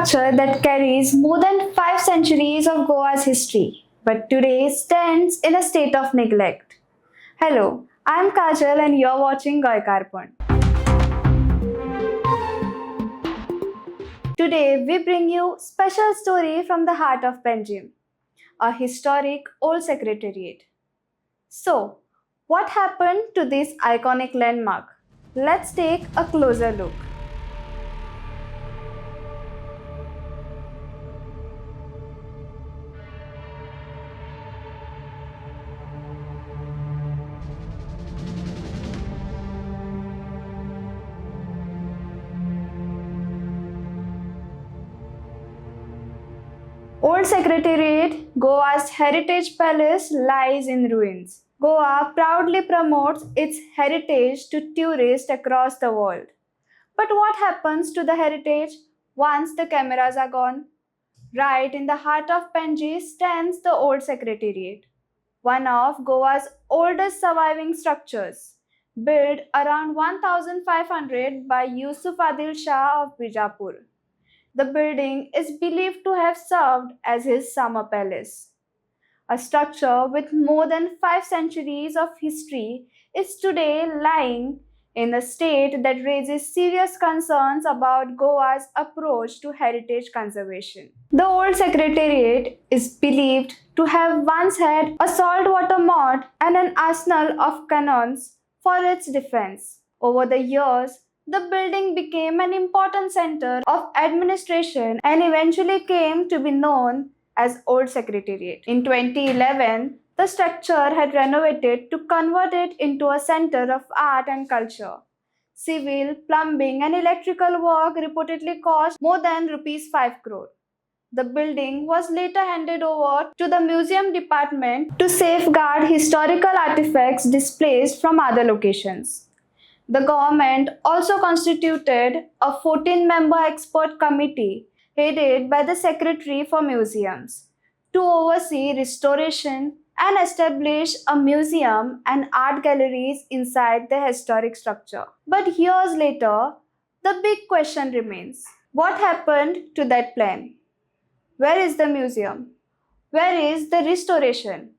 structure that carries more than 5 centuries of Goa's history, but today stands in a state of neglect. Hello, I am Kajal and you're watching Goemkarponn. Today we bring you special story from the heart of Panaji, a historic Old Secretariat. So, what happened to this iconic landmark? Let's take a closer look. Old Secretariat, Goa's heritage palace, lies in ruins. Goa proudly promotes its heritage to tourists across the world. But what happens to the heritage once the cameras are gone? Right in the heart of Panaji stands the Old Secretariat, one of Goa's oldest surviving structures, built around 1500 by Yusuf Adil Shah of Bijapur. The building is believed to have served as his summer palace. A structure with more than 5 centuries of history is today lying in a state that raises serious concerns about Goa's approach to heritage conservation. The Old Secretariat is believed to have once had a saltwater moat and an arsenal of cannons for its defense. Over the years, the building became an important center of administration and eventually came to be known as Old Secretariat. In 2011, the structure had renovated to convert it into a center of art and culture. Civil, plumbing and electrical work reportedly cost more than rupees 5 crore. The building was later handed over to the museum department to safeguard historical artifacts displaced from other locations. The government also constituted a 14-member expert committee headed by the Secretary for Museums to oversee restoration and establish a museum and art galleries inside the historic structure. But years later, the big question remains: what happened to that plan? Where is the museum? Where is the restoration?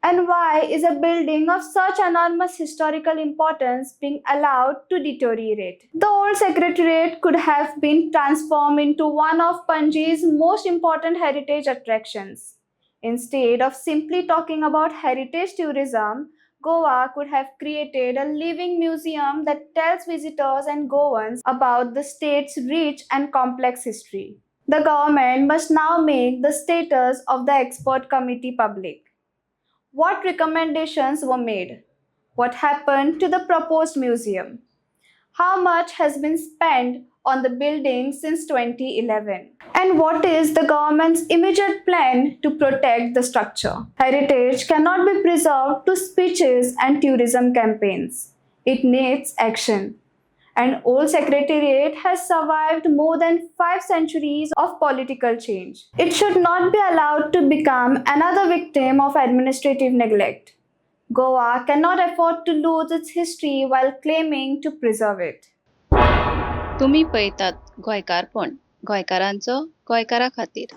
And why is a building of such enormous historical importance being allowed to deteriorate? The Old Secretariat could have been transformed into one of Panaji's most important heritage attractions. Instead of simply talking about heritage tourism, Goa could have created a living museum that tells visitors and Goans about the state's rich and complex history. The government must now make the status of the expert committee public. What recommendations were made? What happened to the proposed museum? How much has been spent on the building since 2011? And what is the government's immediate plan to protect the structure? Heritage cannot be preserved to speeches and tourism campaigns. It needs action. And Old Secretariat has survived more than 5 centuries of political change. It should not be allowed to become another victim of administrative neglect. Goa cannot afford to lose its history while claiming to preserve it. तुम्ही पळयतात गोंयकारपण गोंयकारांचो गोंयकारा खातीर.